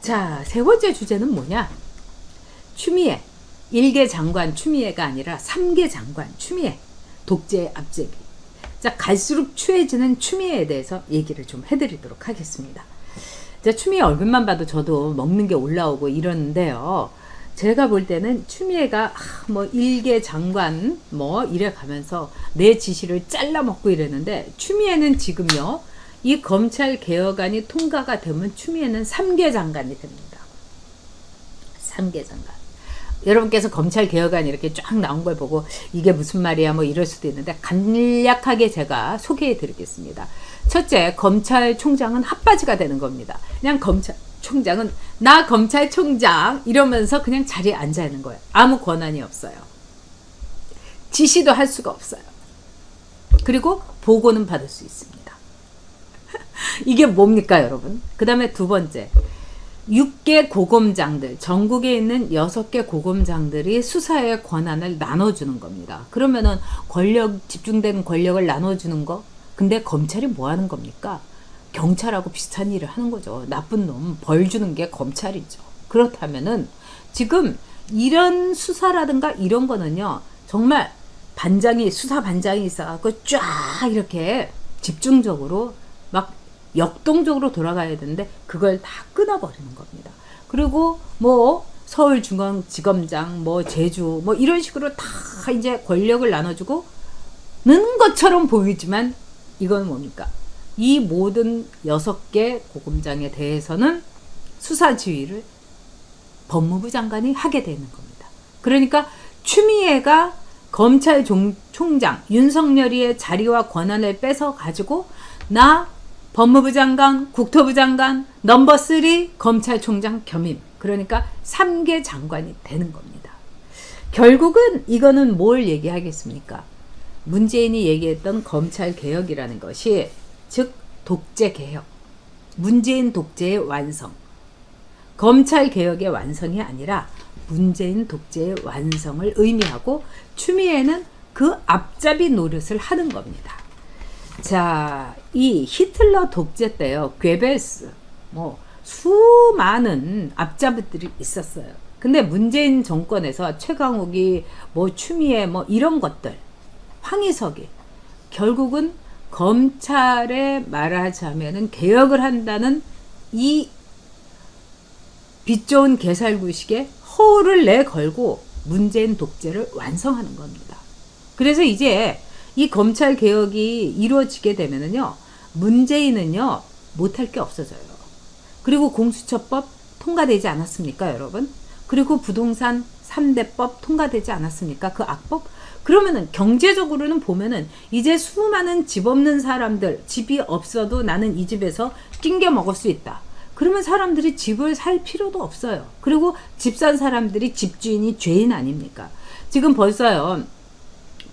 자, 세 번째 주제는 뭐냐? 추미애. 1개 장관 추미애가 아니라 3개 장관 추미애. 독재의 앞제기. 자, 갈수록 추해지는 추미애에 대해서 얘기를 좀 해드리도록 하겠습니다. 자, 추미애 얼굴만 봐도 저도 먹는 게 올라오고 이러는데요. 제가 볼 때는 추미애가 뭐 1개 장관 뭐 이래 가면서 내 지시를 잘라 먹고 이랬는데, 추미애는 지금요, 이 검찰 개혁안이 통과가 되면 추미애는 3개 장관이 됩니다. 3개 장관. 여러분께서 검찰 개혁안 이렇게 쫙 나온 걸 보고 이게 무슨 말이야 뭐 이럴 수도 있는데, 간략하게 제가 소개해 드리겠습니다. 첫째, 검찰총장은 핫바지가 되는 겁니다. 그냥 검찰총장은 나 검찰총장 이러면서 그냥 자리에 앉아 있는 거예요. 아무 권한이 없어요. 지시도 할 수가 없어요. 그리고 보고는 받을 수 있습니다. 이게 뭡니까 여러분? 그 다음에 두 번째, 6개 고검장들, 전국에 있는 6개 고검장들이 수사의 권한을 나눠주는 겁니다. 그러면은 집중된 권력을 나눠주는 거? 근데 검찰이 뭐 하는 겁니까? 경찰하고 비슷한 일을 하는 거죠. 나쁜 놈 벌 주는 게 검찰이죠. 그렇다면은 지금 이런 수사라든가 이런 거는요, 정말 수사 반장이 있어갖고 쫙 이렇게 집중적으로 막 역동적으로 돌아가야 되는데 그걸 다 끊어버리는 겁니다. 그리고 뭐 서울중앙지검장, 뭐 제주, 뭐 이런 식으로 다 이제 권력을 나눠주고 는 것처럼 보이지만, 이건 뭡니까? 이 모든 6개 고검장에 대해서는 수사 지휘를 법무부 장관이 하게 되는 겁니다. 그러니까 추미애가 검찰총장 윤석열이의 자리와 권한을 뺏어 가지고 나 법무부 장관, 국토부 장관, 넘버 3 검찰총장 겸임. 그러니까 3개 장관이 되는 겁니다. 결국은 이거는 뭘 얘기하겠습니까? 문재인이 얘기했던 검찰 개혁이라는 것이, 즉 독재 개혁, 문재인 독재의 완성, 검찰 개혁의 완성이 아니라 문재인 독재의 완성을 의미하고, 추미애는 그 앞잡이 노릇을 하는 겁니다. 자, 이 히틀러 독재 때요, 괴벨스, 뭐 수많은 앞잡이들이 있었어요. 근데 문재인 정권에서 최강욱이 뭐 추미애 뭐 이런 것들, 황희석이 결국은 검찰에 말하자면은 개혁을 한다는 이 빛 좋은 개살구식에 허울을 내걸고 문재인 독재를 완성하는 겁니다. 그래서 이제 이 검찰 개혁이 이루어지게 되면은요, 문재인은요 못할 게 없어져요. 그리고 공수처법 통과되지 않았습니까, 여러분? 그리고 부동산 3대법 통과되지 않았습니까, 그 악법? 그러면은 경제적으로는 보면은 이제 수많은 집 없는 사람들, 집이 없어도 나는 이 집에서 낑겨 먹을 수 있다. 그러면 사람들이 집을 살 필요도 없어요. 그리고 집 산 사람들이 집주인이 죄인 아닙니까? 지금 벌써요,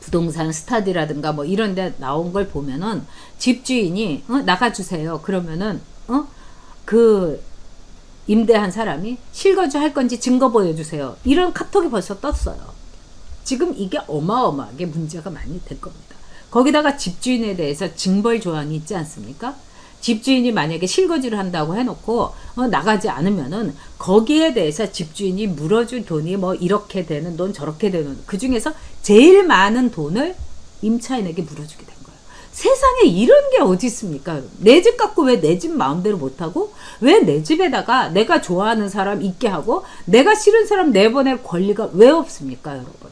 부동산 스타디라든가 뭐 이런 데 나온 걸 보면은 집주인이 나가주세요. 그러면은 그 임대한 사람이 실거주 할 건지 증거 보여주세요. 이런 카톡이 벌써 떴어요. 지금 이게 어마어마하게 문제가 많이 될 겁니다. 거기다가 집주인에 대해서 징벌 조항이 있지 않습니까? 집주인이 만약에 실거주를 한다고 해놓고 나가지 않으면은 거기에 대해서 집주인이 물어줄 돈이 뭐 이렇게 되는 돈 저렇게 되는, 그 중에서 제일 많은 돈을 임차인에게 물어주게 된 거예요. 세상에 이런 게 어디 있습니까? 내 집 갖고 왜 내 집 마음대로 못하고, 왜 내 집에다가 내가 좋아하는 사람 있게 하고 내가 싫은 사람 내보낼 권리가 왜 없습니까, 여러분?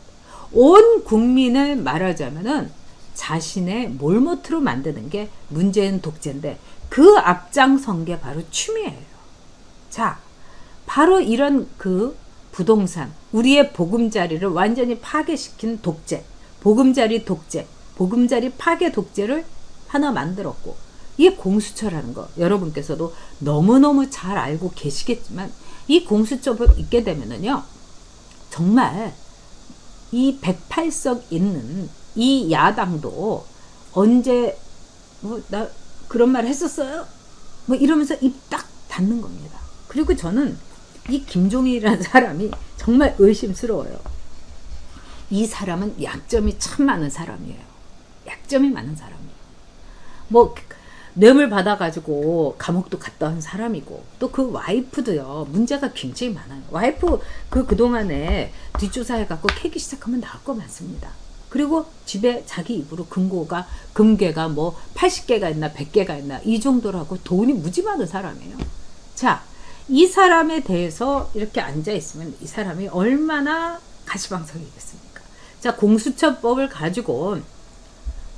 온 국민을 말하자면은 자신의 몰모트로 만드는 게 문재인 독재인데, 그 앞장선 게 바로 추미애예요. 자, 바로 이런 그 부동산, 우리의 보금자리를 완전히 파괴시킨 독재, 보금자리 독재, 보금자리 파괴 독재를 하나 만들었고, 이 공수처라는 거 여러분께서도 너무너무 잘 알고 계시겠지만, 이 공수처법 있게 되면은요, 정말 이 108석 있는 이 야당도 언제 나 그런 말 했었어요? 뭐 이러면서 입 딱 닫는 겁니다. 그리고 저는 이 김종인이라는 사람이 정말 의심스러워요. 이 사람은 약점이 참 많은 사람이에요. 약점이 많은 사람이에요. 뭐 뇌물 받아가지고 감옥도 갔다 온 사람이고, 또 그 와이프도요 문제가 굉장히 많아요. 와이프 그동안에 뒷조사해갖고 캐기 시작하면 나올 거 많습니다. 그리고 집에 자기 입으로 금괴가 뭐 80개가 있나 100개가 있나 이 정도라고 돈이 무지 많은 사람이에요. 자, 이 사람에 대해서 이렇게 앉아있으면 이 사람이 얼마나 가시방석이겠습니까? 자, 공수처법을 가지고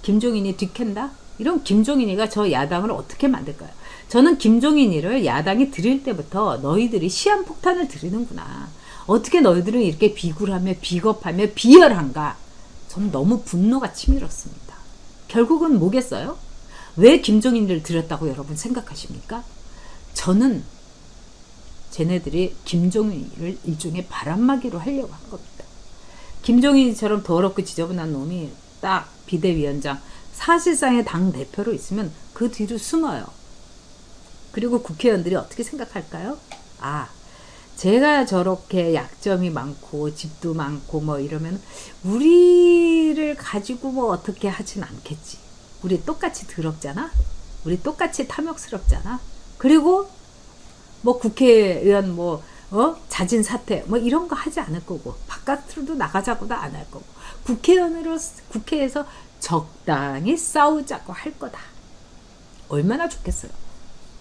김종인이 뒤캔다? 이런 김종인이가 저 야당을 어떻게 만들까요? 저는 김종인이를 야당이 들일 때부터 너희들이 시한폭탄을 들이는구나. 어떻게 너희들은 이렇게 비굴하며 비겁하며 비열한가? 저는 너무 분노가 치밀었습니다. 결국은 뭐겠어요? 왜 김종인을 들였다고 여러분 생각하십니까? 저는 쟤네들이 김종인을 일종의 바람막이로 하려고 한 겁니다. 김종인처럼 더럽고 지저분한 놈이 딱 비대위원장, 사실상의 당대표로 있으면 그 뒤로 숨어요. 그리고 국회의원들이 어떻게 생각할까요? 아, 제가 저렇게 약점이 많고 집도 많고 뭐 이러면 우리를 가지고 뭐 어떻게 하진 않겠지. 우리 똑같이 더럽잖아. 우리 똑같이 탐욕스럽잖아. 그리고 뭐 국회의원 뭐 자진 사퇴 뭐 이런 거 하지 않을 거고, 바깥으로도 나가자고도 안 할 거고, 국회에서 적당히 싸우자고 할 거다. 얼마나 좋겠어요.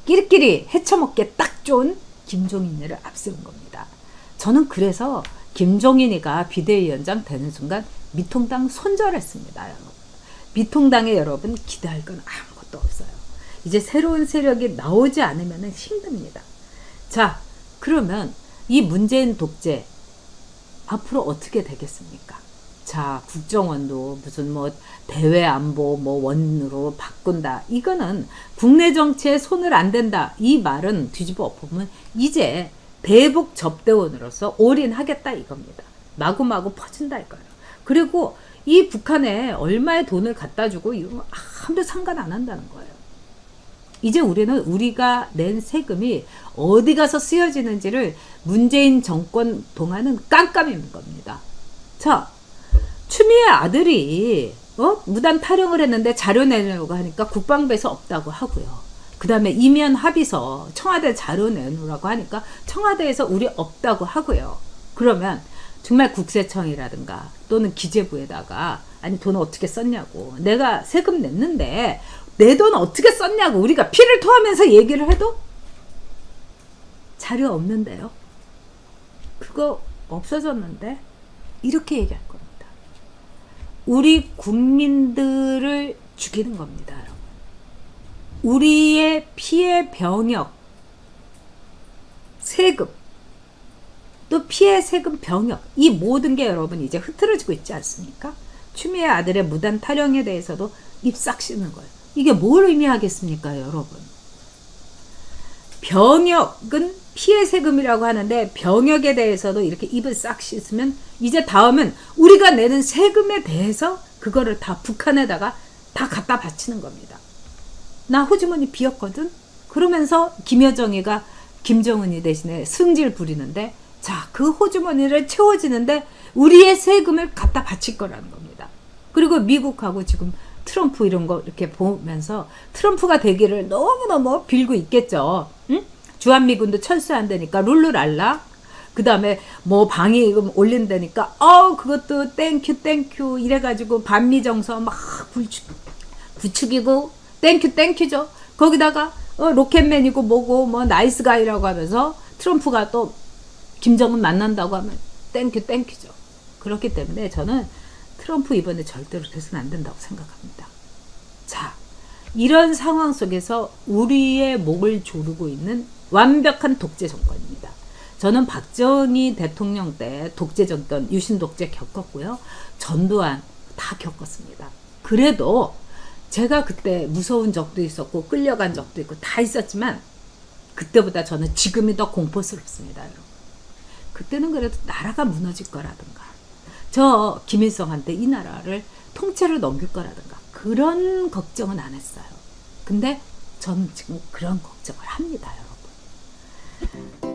끼리끼리 헤쳐먹기에 딱 좋은 김종인이를 앞세운 겁니다. 저는 그래서 김종인이가 비대위원장 되는 순간 미통당 손절했습니다. 여러분. 미통당에 여러분 기대할 건 아무것도 없어요. 이제 새로운 세력이 나오지 않으면 힘듭니다. 자, 그러면 이 문재인 독재 앞으로 어떻게 되겠습니까? 자, 국정원도 무슨 뭐 대외 안보 뭐 원으로 바꾼다. 이거는 국내 정치에 손을 안 댄다. 이 말은 뒤집어 엎으면 이제 대북 접대원으로서 올인하겠다 이겁니다. 마구마구 퍼진다 이거예요. 그리고 이 북한에 얼마의 돈을 갖다 주고 이거 아무도 상관 안 한다는 거예요. 이제 우리가 낸 세금이 어디 가서 쓰여지는지를 문재인 정권 동안은 깜깜인 겁니다. 자, 추미애 아들이 무단 탈영을 했는데 자료 내려고 하니까 국방부에서 없다고 하고요. 그 다음에 이면 합의서 청와대 자료 내놓으라고 하니까 청와대에서 우리 없다고 하고요. 그러면 정말 국세청이라든가 또는 기재부에다가 아니 돈 어떻게 썼냐고, 내가 세금 냈는데 내 돈 어떻게 썼냐고 우리가 피를 토하면서 얘기를 해도 자료 없는데요. 그거 없어졌는데 이렇게 얘기할 겁니다. 우리 국민들을 죽이는 겁니다, 여러분. 우리의 피해 병역, 세금, 또 피해 세금 병역, 이 모든 게 여러분 이제 흐트러지고 있지 않습니까? 추미애 아들의 무단 탈영에 대해서도 입 싹 씻는 거예요. 이게 뭘 의미하겠습니까, 여러분? 병역은 피해 세금이라고 하는데 병역에 대해서도 이렇게 입을 싹 씻으면 이제 다음은 우리가 내는 세금에 대해서 그거를 다 북한에다가 다 갖다 바치는 겁니다. 나 호주머니 비었거든? 그러면서 김여정이가 김정은이 대신에 승질 부리는데, 자, 그 호주머니를 채워지는데 우리의 세금을 갖다 바칠 거라는 겁니다. 그리고 미국하고 지금 트럼프 이런 거 이렇게 보면서 트럼프가 되기를 너무너무 빌고 있겠죠. 응? 주한미군도 철수한다니까 룰루랄라. 그 다음에 뭐 방위금 올린다니까 그것도 땡큐 이래가지고 반미정서 막 부추기고 땡큐죠. 거기다가 로켓맨이고 뭐고 뭐 나이스가이라고 하면서 트럼프가 또 김정은 만난다고 하면 땡큐죠. 그렇기 때문에 저는 트럼프 이번에 절대로 돼서는 안 된다고 생각합니다. 자, 이런 상황 속에서 우리의 목을 조르고 있는 완벽한 독재 정권입니다. 저는 박정희 대통령 때 독재 정권, 유신 독재 겪었고요. 전두환 다 겪었습니다. 그래도 제가 그때 무서운 적도 있었고 끌려간 적도 있고 다 있었지만 그때보다 저는 지금이 더 공포스럽습니다, 여러분. 그때는 그래도 나라가 무너질 거라든가 저 김일성한테 이 나라를 통째로 넘길 거라든가 그런 걱정은 안 했어요. 근데 저는 지금 그런 걱정을 합니다, 여러분.